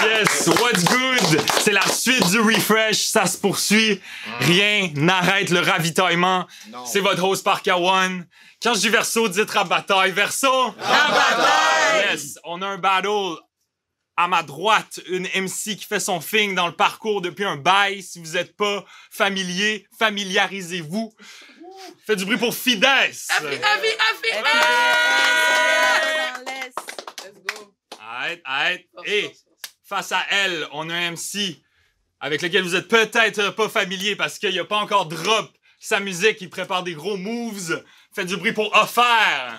Yes, what's good? C'est la suite du refresh, ça se poursuit. Rien n'arrête le ravitaillement. C'est votre host Parka One. Quand je dis verso, dites rabataille. Verso? Rabataille! Yes, on a un battle. À ma droite, une MC qui fait son thing dans le parcours depuis un bail. Si vous n'êtes pas familier, familiarisez-vous. Faites du bruit pour Fides. Let's go. Arrête. Et face à elle, on a un MC avec lequel vous êtes peut-être pas familier parce qu'il n'a pas encore drop sa musique. Il prépare des gros moves. Faites du bruit pour Offert.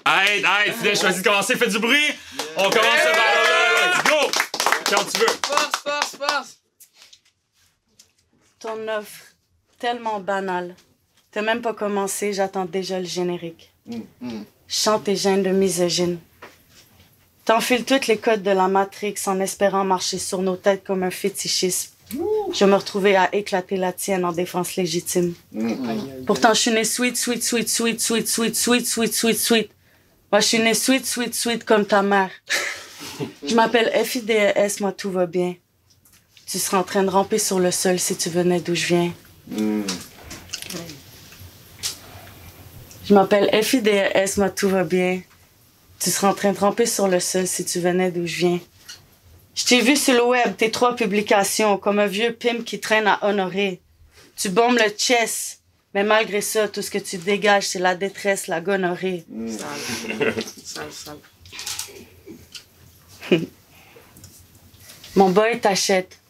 Arrête, Fides, choisis de commencer. Faites du bruit. On commence ce battle-là. Let's go. Quand tu veux. Force. Ton offre, tellement banale. T'as même pas commencé, j'attends déjà le générique. Chante tes gènes de misogyne. T'enfiles toutes les codes de la Matrix en espérant marcher sur nos têtes comme un fétichisme. Je vais me retrouver à éclater la tienne en défense légitime. Pourtant, je suis née sweet. Moi, je suis née sweet comme ta mère. Je m'appelle FIDES, moi, tout va bien. Tu seras en train de ramper sur le sol si tu venais d'où je viens. Je m'appelle FIDES, moi, tout va bien. Tu seras en train de ramper sur le sol si tu venais d'où je viens. Je t'ai vu sur le web, tes 3 publications, comme un vieux pimp qui traîne à honorer. Tu bombes le chess, mais malgré ça, tout ce que tu dégages, c'est la détresse, la gonorrhée. Sale. Mon boy t'achète.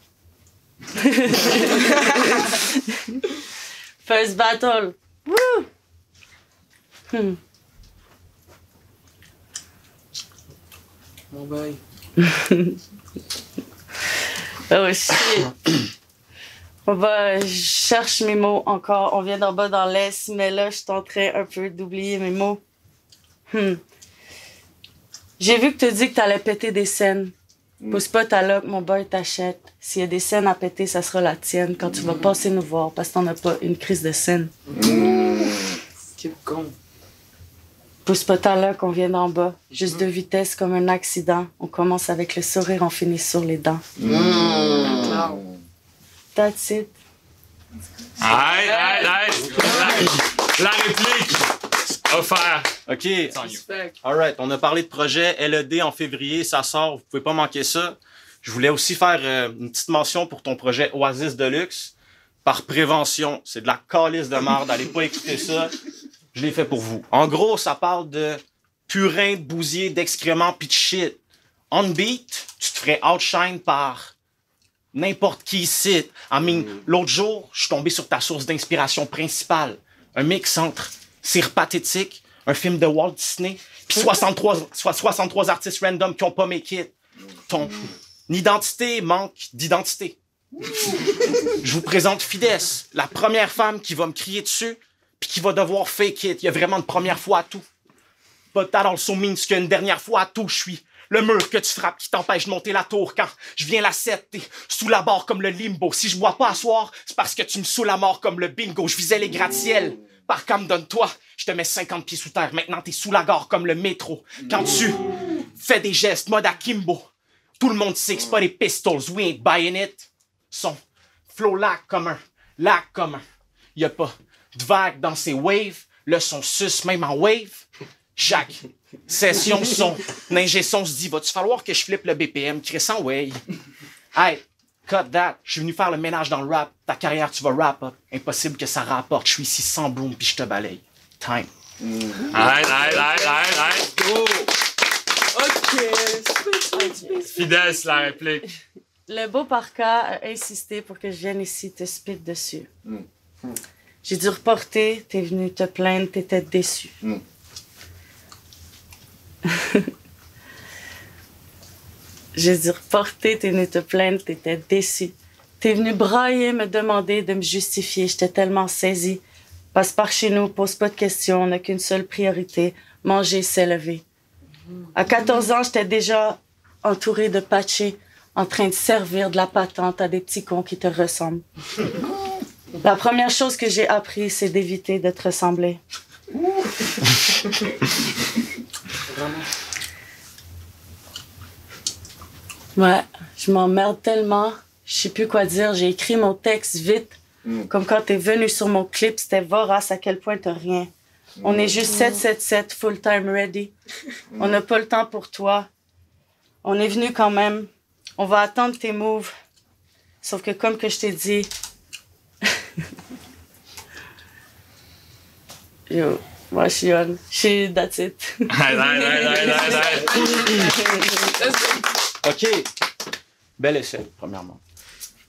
First battle. Woo! Mon boy. Oh shit. Je cherche mes mots encore. On vient d'en bas dans l'Est, mais là, je suis en train un peu d'oublier mes mots. J'ai vu que tu dit que t'allais péter des scènes. Pousse pas ta loque, mon boy t'achète. S'il y a des scènes à péter, ça sera la tienne quand tu vas passer nous voir parce que t'en as pas une crise de scène. Quel con. Pousse pas ta loque, on vient d'en bas. Juste 2 vitesses comme un accident. On commence avec le sourire, on finit sur les dents. That's it. Arrête. La réplique. Offert. OK. Respect. Alright, on a parlé de projet LED en février, ça sort, vous pouvez pas manquer ça. Je voulais aussi faire une petite mention pour ton projet Oasis Deluxe. Par prévention, c'est de la calice de merde, allez pas écouter ça. Je l'ai fait pour vous. En gros, ça parle de purin, de bousier, d'excréments pis de shit. On beat, tu te ferais outshine par n'importe qui ici. L'autre jour, je suis tombé sur ta source d'inspiration principale. Un mix entre Cire pathétique, un film de Walt Disney, puis 63 artistes random qui ont pas make it. Ton identité manque d'identité. Je vous présente Fides, la première femme qui va me crier dessus puis qui va devoir fake it. Il y a vraiment une première fois à tout. But that also means qu'il y a une dernière fois à tout. Je suis le mur que tu frappes qui t'empêche de monter la tour. Quand je viens la 7, t'es sous la barre comme le limbo. Si je bois pas à soir, c'est parce que tu me saoules la mort comme le bingo. Je visais les gratte-ciel. Par cam, donne-toi, je te mets 50 pieds sous terre. Maintenant, t'es sous la gare comme le métro. Quand tu fais des gestes mode Akimbo, tout le monde sait que c'est pas des pistols. We ain't buying it. Son flow lac commun. Y a pas de vague dans ces waves. Le son sus même en wave. Chaque session son ingé son se dit, va-tu falloir que je flippe le BPM? Crescent, way. Hey, cut that. Je suis venu faire le ménage dans le rap. Ta carrière, tu vas wrap up. Impossible que ça rapporte. Je suis ici sans bloom puis je te balaye. Time. Arrête. Go. OK. Sweet. Fides, la réplique. Le beau Parka a insisté pour que je vienne ici te spit dessus. J'ai dû reporter, t'es venu te plaindre, t'étais déçu. J'ai dû reporter, t'es venu te plaindre, t'étais déçu. T'es venu brailler, me demander de me justifier, j'étais tellement saisie. Passe par chez nous, pose pas de questions, on n'a qu'une seule priorité, manger, s'élever. À 14 ans, j'étais déjà entourée de patchés, en train de servir de la patente à des petits cons qui te ressemblent. La première chose que j'ai appris, c'est d'éviter de te ressembler. Ouais, je m'emmerde tellement. Je sais plus quoi dire. J'ai écrit mon texte vite. Comme quand t'es venu sur mon clip, c'était vorace à quel point t'as rien. On est juste 777 full time ready. On n'a pas le temps pour toi. On est venu quand même. On va attendre tes moves. Sauf que comme que je t'ai dit... Yo, moi je suis on. That's it. OK. Bel essai, premièrement.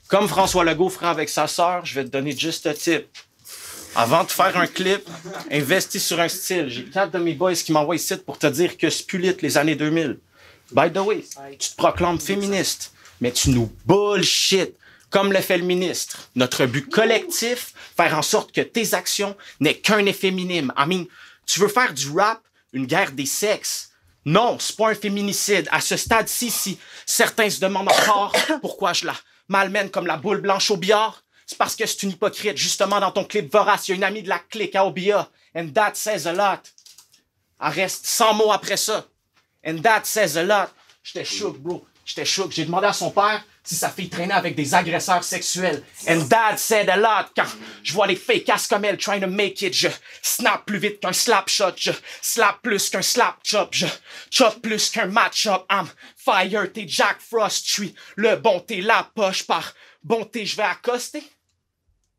Comme François Legault ferait avec sa sœur, je vais te donner juste un tip. Avant de faire un clip, investis sur un style. J'ai 4 de mes boys qui m'envoient ici pour te dire que c'est plus lit les années 2000. By the way, tu te proclames féministe, mais tu nous bullshit, comme le fait le ministre. Notre but collectif, faire en sorte que tes actions n'aient qu'un effet minime. I mean, tu veux faire du rap, une guerre des sexes. Non, c'est pas un féminicide. À ce stade-ci, si certains se demandent encore pourquoi je la malmène comme la boule blanche au billard, c'est parce que c'est une hypocrite. Justement, dans ton clip Vorace, il y a une amie de la clique à Obia. And that says a lot. Elle reste 100 mots après ça. And that says a lot. J'étais choqué, bro. J'étais choqué. J'ai demandé à son père si sa fille traînait avec des agresseurs sexuels. And that said a lot. Quand je vois les fake ass comme elle trying to make it, je snap plus vite qu'un slap shot. Je slap plus qu'un slap chop. Je chop plus qu'un match-up. I'm fire, t'es Jack Frost. Je suis le bon, t'es la poche. Par bonté, je vais accoster.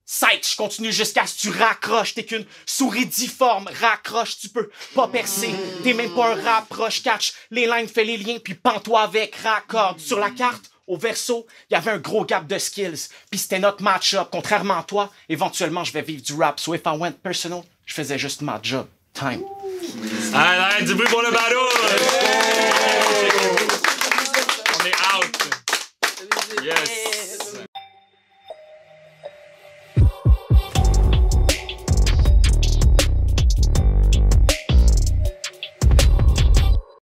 Psych, je continue jusqu'à ce que tu raccroches. T'es qu'une souris difforme. Raccroche, tu peux pas percer. T'es même pas un rapproche. Catch les lignes, fais les liens, puis pends-toi avec. Raccorde. Sur la carte, au verso, il y avait un gros gap de skills. Puis c'était notre match-up. Contrairement à toi, éventuellement, je vais vivre du rap. So if I went personal, je faisais juste ma job. Time. Allez, du bruit pour le ballon!